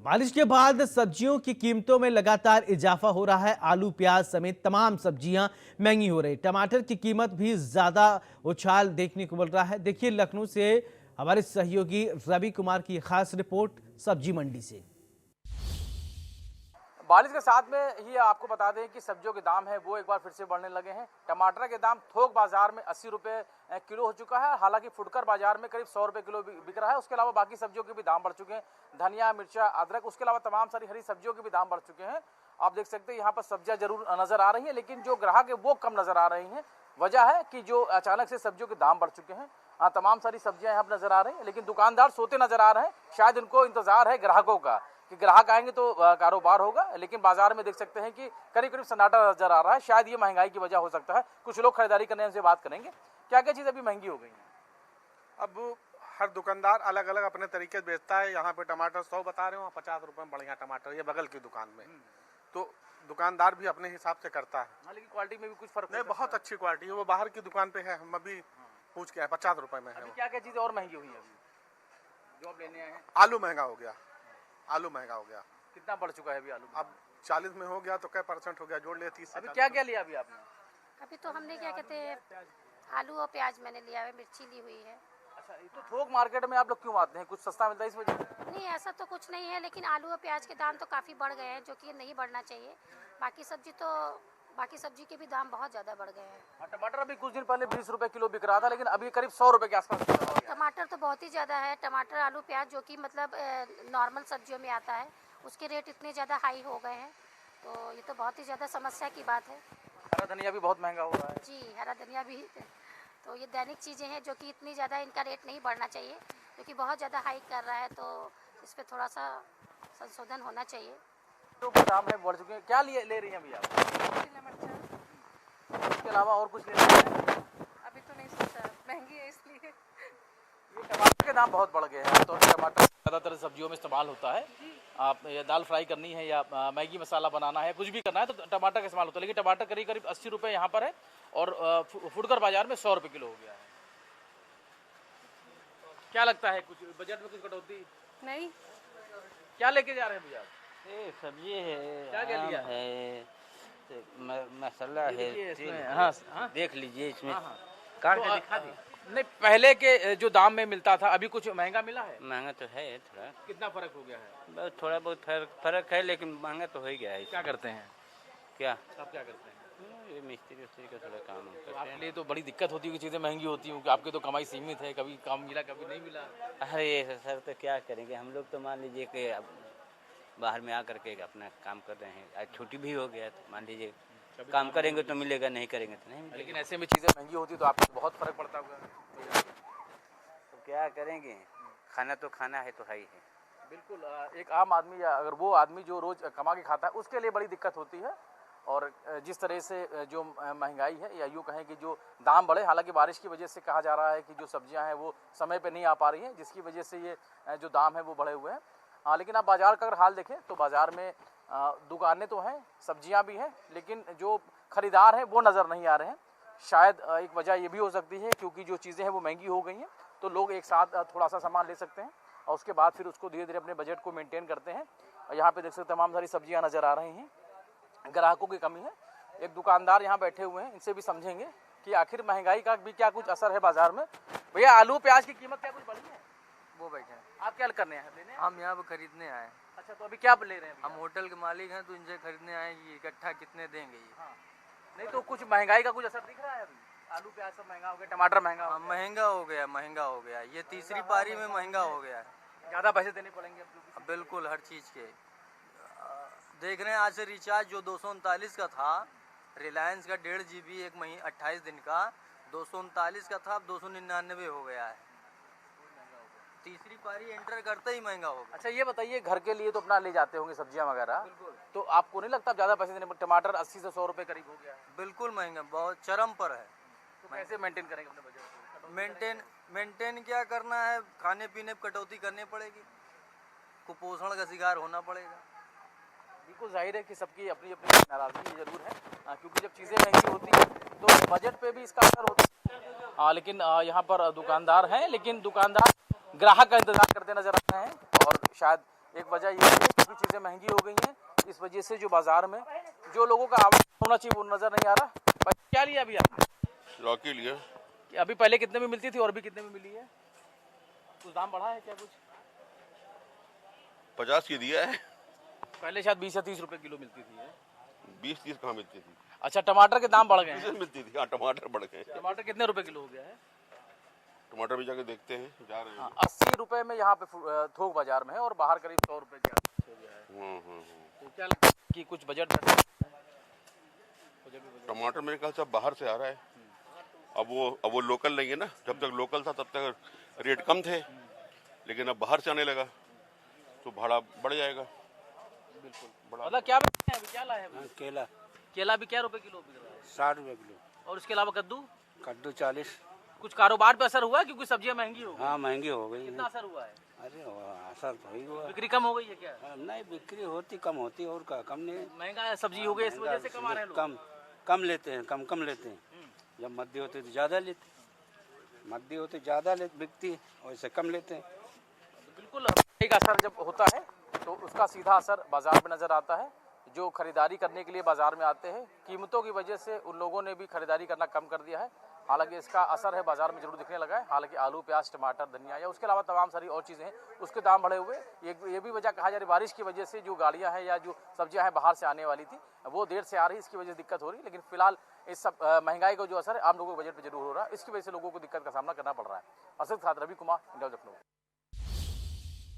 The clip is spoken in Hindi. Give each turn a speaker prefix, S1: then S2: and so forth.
S1: बारिश के बाद सब्जियों की कीमतों में लगातार इजाफा हो रहा है। आलू, प्याज समेत तमाम सब्जियां महंगी हो रही। टमाटर की कीमत भी ज्यादा उछाल देखने को मिल रहा है। देखिए लखनऊ से हमारे सहयोगी रवि कुमार की खास रिपोर्ट सब्जी मंडी से।
S2: बारिश के साथ में ही आपको बता दें कि सब्जियों के दाम है वो एक बार फिर से बढ़ने लगे हैं। टमाटर के दाम थोक बाजार में 80 रुपये किलो हो चुका है। हालांकि फुटकर बाजार में करीब 100 रुपये किलो बिक रहा है। उसके अलावा बाकी सब्जियों के भी दाम बढ़ चुके हैं। धनिया, मिर्चा, अदरक, उसके अलावा तमाम सारी हरी सब्जियों के भी दाम बढ़ चुके हैं। आप देख सकते हैं यहाँ पर सब्जियां जरूर नजर आ रही हैं, लेकिन जो ग्राहक है वो कम नजर आ रही हैं। वजह है कि जो अचानक से सब्जियों के दाम बढ़ चुके हैं। तमाम सारी सब्जियां यहाँ पर नजर आ रही हैं, लेकिन दुकानदार सोते नजर आ रहे हैं। शायद इनको इंतजार है ग्राहकों का कि ग्राहक आएंगे तो कारोबार होगा, लेकिन बाजार में देख सकते हैं कि करीब करीब सन्नाटा नजर आ रहा है। शायद ये महंगाई की वजह हो सकता है। कुछ लोग खरीदारी करने से बात करेंगे क्या क्या चीज़ अभी महंगी हो गई है।
S3: अब हर दुकानदार अलग अलग अपने तरीके से बेचता है। यहाँ पे टमाटर 100 बता रहे हो, 50 रुपए में बढ़िया टमाटर, ये बगल की दुकान में। तो दुकानदार भी अपने हिसाब से करता है।
S2: लेकिन क्वालिटी में भी कुछ फर्क
S3: नहीं, बहुत अच्छी क्वालिटी है। वो बाहर की दुकान पे है, हम अभी पूछ के 50 रुपए में है।
S2: क्या क्या चीज़ें और महंगी हुई है अभी जो आप लेने आए हैं?
S3: आलू महंगा हो गया। आलू महंगा हो गया।
S2: कितना बढ़ चुका है अभी आलू?
S3: अब 40 में हो गया तो क्या % हो गया, जोड़ लिया 30 से।
S2: अभी क्या क्या लिया अभी आपने?
S4: अभी तो हमने क्या कहते हैं आलू और प्याज मैंने लिया है, मिर्ची ली हुई है।
S2: अच्छा, ये तो थोक मार्केट में आप लोग क्यों आते हैं? कुछ सस्ता मिलता है इस वजह से?
S4: नहीं, ऐसा तो कुछ नहीं है, लेकिन आलू और प्याज के दाम तो काफ़ी बढ़ गए हैं, जो कि नहीं बढ़ना चाहिए। बाकी सब्जी के भी दाम बहुत ज़्यादा बढ़ गए हैं।
S2: टमाटर अभी कुछ दिन पहले 20 रुपए किलो बिक रहा था, लेकिन अभी करीब 100 रुपए के आसपास।
S4: टमाटर तो बहुत ही ज़्यादा है। टमाटर, आलू, प्याज जो कि मतलब नॉर्मल सब्जियों में आता है, उसके रेट इतने ज़्यादा हाई हो गए हैं, तो ये तो बहुत ही ज़्यादा समस्या की बात है।
S2: हरा धनिया भी बहुत महंगा हो रहा है।
S4: जी, हरा धनिया भी। तो ये दैनिक चीज़ें हैं जो कि इतनी ज़्यादा इनका रेट नहीं बढ़ना चाहिए, क्योंकि बहुत ज़्यादा हाइक कर रहा है, तो इस पर थोड़ा सा संशोधन होना चाहिए।
S2: तो दाम है बढ़ चुके हैं। क्या ले रही हैं अभी आप? इसके अलावा और कुछ ले रही हैं?
S5: अभी तो नहीं सोचा, महंगी है इसलिए।
S2: ये टमाटर के दाम बहुत बढ़ गए हैं। तो टमाटर ज़्यादातर सब्जियों में इस्तेमाल होता है। आप या दाल फ्राई करनी है या मैगी मसाला बनाना है, कुछ भी करना है तो टमाटर का इस्तेमाल होता है। लेकिन टमाटर करीब करीब 80 रुपये यहाँ पर है और फुटकर बाजार में 100 रुपये किलो हो गया है। क्या लगता है कुछ बजट में कुछ कटौती?
S5: नहीं।
S2: क्या लेके जा रहे हैं भैया?
S6: ये सब्जी है,
S2: क्या क्या लिया
S6: है, मसाला है।
S2: हाँ,
S6: देख लीजिए इसमें
S2: काट के दिखा दी। नहीं, पहले के जो दाम में मिलता था अभी कुछ महंगा मिला है?
S6: महंगा तो है थोड़ा।
S2: कितना फर्क हो गया है?
S6: बहुत थोड़ा बहुत फर्क है, लेकिन महंगा तो हो ही गया है।
S2: क्या करते हैं
S6: क्या
S2: आप? क्या करते हैं?
S6: ये मिस्त्री उस्त्री का थोड़ा काम करते हैं।
S2: आपके लिए तो बड़ी दिक्कत होती है कि चीज़ें महंगी होती हैं, आपकी तो कमाई सीमित है, कभी काम मिला कभी नहीं मिला।
S6: अरे सर, तो क्या करेंगे हम लोग? तो मान लीजिए कि अब बाहर में आकर के अपना काम कर रहे हैं। आज छुट्टी भी हो गया, तो मान लीजिए काम करेंगे तो मिलेगा, नहीं करेंगे तो नहीं मिलेगा।
S2: लेकिन ऐसे में चीज़ें महंगी होती तो आपको बहुत फर्क पड़ता होगा।
S6: तो क्या करेंगे? खाना तो खाना है, तो है ही है।
S2: बिल्कुल। एक आम आदमी या अगर वो आदमी जो रोज़ कमा के खाता है उसके लिए बड़ी दिक्कत होती है। और जिस तरह से जो महंगाई है या यूँ कहें कि जो दाम बढ़े, हालांकि बारिश की वजह से कहा जा रहा है कि जो सब्जियां हैं वो समय पे नहीं आ पा रही हैं, जिसकी वजह से ये जो दाम है वो बढ़े हुए हैं। लेकिन आप बाज़ार का अगर हाल देखें तो बाज़ार में दुकानें तो हैं, सब्जियां भी हैं, लेकिन जो खरीदार हैं वो नज़र नहीं आ रहे हैं। शायद एक वजह ये भी हो सकती है क्योंकि जो चीज़ें हैं वो महंगी हो गई हैं, तो लोग एक साथ थोड़ा सा सामान ले सकते हैं और उसके बाद फिर उसको धीरे धीरे अपने बजट को मेंटेन करते हैं। यहाँ पे देख सकते तमाम सारी सब्जियां नज़र आ रही हैं। ग्राहकों की कमी है। एक दुकानदार यहाँ बैठे हुए हैं, इनसे भी समझेंगे कि आखिर महंगाई का भी क्या कुछ असर है बाजार में। भैया, आलू प्याज की कीमत क्या कुछ बढ़ी है?
S7: वो बैठे हैं।
S2: आप क्या करने हैं? लेने हैं?
S7: हम यहाँ पे खरीदने आए।
S2: अच्छा, तो अभी क्या ले रहे हैं?
S7: हम होटल के मालिक हैं, तो इनसे खरीदने आए कि इकट्ठा कितने देंगे ये।
S2: हाँ। नहीं तो कुछ महंगाई का कुछ असर दिख रहा है अभी? आलू प्याज सब महंगा हो गया, टमाटर महंगा हो गया।
S7: महंगा हो गया। ये तीसरी पारी में महंगा हो गया है।
S2: ज़्यादा पैसे देने पड़ेंगे अब?
S7: बिल्कुल, हर चीज़ के देख रहे हैं। आज से रिचार्ज जो 239 का था, रिलायंस का 1.5 GB 1 महीने 28 दिन का 239 का था, अब 299 हो गया है। तीसरी पारी एंटर करते ही महंगा हो गया।
S2: अच्छा, ये बताइए, घर के लिए तो अपना ले जाते होंगे सब्जियां वगैरह, तो आपको नहीं लगता ज़्यादा पैसे देने? टमाटर 80 से 100 रुपये करीब हो गया है।
S7: बिल्कुल महंगा, बहुत चरम पर है।
S2: तो कैसे मेंटेन करेंगे अपने बजट को?
S7: मेंटेन क्या करना है? खाने पीने पर कटौती करनी पड़ेगी, कुपोषण का शिकार होना पड़ेगा।
S2: बिल्कुल जाहिर है कि सबकी अपनी अपनी नाराज़गी जरूर है, क्योंकि जब चीज़ें महंगी होती हैं तो बजट पे भी इसका असर होता है। लेकिन यहाँ पर दुकानदार हैं, लेकिन दुकानदार ग्राहक का इंतजार करते नजर आ रहे हैं और शायद एक वजह ये है क्योंकि चीज़ें महंगी हो गई हैं, इस वजह से जो बाजार में जो लोगों का आवक होना चाहिए वो नज़र नहीं आ रहा। भाई क्या लिया अभी आपने?
S8: लौकी लिया।
S2: कि अभी पहले कितने में मिलती थी और अभी कितने में मिली है? कुछ दाम बढ़ा है क्या कुछ?
S8: 50 की दिया है।
S2: पहले शायद 20 या 30 रुपए किलो मिलती थी।
S8: 20-30 कहाँ मिलती थी?
S2: अच्छा, टमाटर के दाम बढ़ गए हैं।
S8: मिलती थी। हाँ, टमाटर बढ़ गए।
S2: टमाटर कितने रुपए किलो हो गया है?
S8: टमाटर भी जाके देखते हैं, जा रहे हैं।
S2: 80 रुपए में यहाँ पे थोक बाजार में है और बाहर करीब 100 रुपए के आसपास हो गया है। तो क्या लगता है कि कुछ बजट
S8: टमाटर मेरे ख्याल से बाहर से आ रहा है। अब वो लोकल नहीं है ना। जब तक लोकल था तब तक रेट कम थे, लेकिन अब बाहर से आने लगा तो भाड़ा बढ़ जाएगा।
S2: बिल्कुल। मतलब क्या बेचते हैं अभी, क्या लाए हैं?
S7: केला
S2: केला भी क्या रुपए किलो बिक रहा है?
S7: 60 रुपये किलो।
S2: और उसके अलावा कद्दू?
S7: कद्दू 40।
S2: कुछ कारोबार पे असर हुआ है क्योंकि सब्जियां महंगी हो गई?
S7: हाँ, महंगी हो गई।
S2: कितना असर हुआ है?
S7: अरे असर तो ही हुआ।
S2: बिक्री कम हो गई है क्या?
S7: नहीं, बिक्री होती कम होती और का कम नहीं।
S2: महंगा सब्जी हो गई इस वजह से कमा रहे हैं लोग।
S7: कम लेते हैं, कम लेते हैं। जब मध्य होते तो ज़्यादा लेते, मध्य होते ज़्यादा बिकती है, वैसे कम लेते हैं।
S2: बिल्कुल। एक असर जब होता है तो उसका सीधा असर बाजार में नजर आता है। जो खरीदारी करने के लिए बाजार में आते हैं, कीमतों की वजह से उन लोगों ने भी खरीदारी करना कम कर दिया है। हालांकि इसका असर है बाजार में जरूर दिखने लगा है। हालांकि आलू, प्याज, टमाटर, धनिया या उसके अलावा तमाम सारी और चीज़ें हैं, उसके दाम बढ़े हुए। ये भी वजह कहा जा रही है बारिश की वजह से जो गाड़ियां हैं या जो सब्जियां हैं बाहर से आने वाली थी वो देर से आ रही, इसकी वजह से दिक्कत हो रही है। लेकिन फिलहाल इस सब महंगाई का जो असर है आम लोगों के बजट पर जरूर हो रहा है, इसकी वजह से लोगों को दिक्कत का सामना करना पड़ रहा है। अर्षद के साथ रवि कुमार, इंडिया लखनऊ।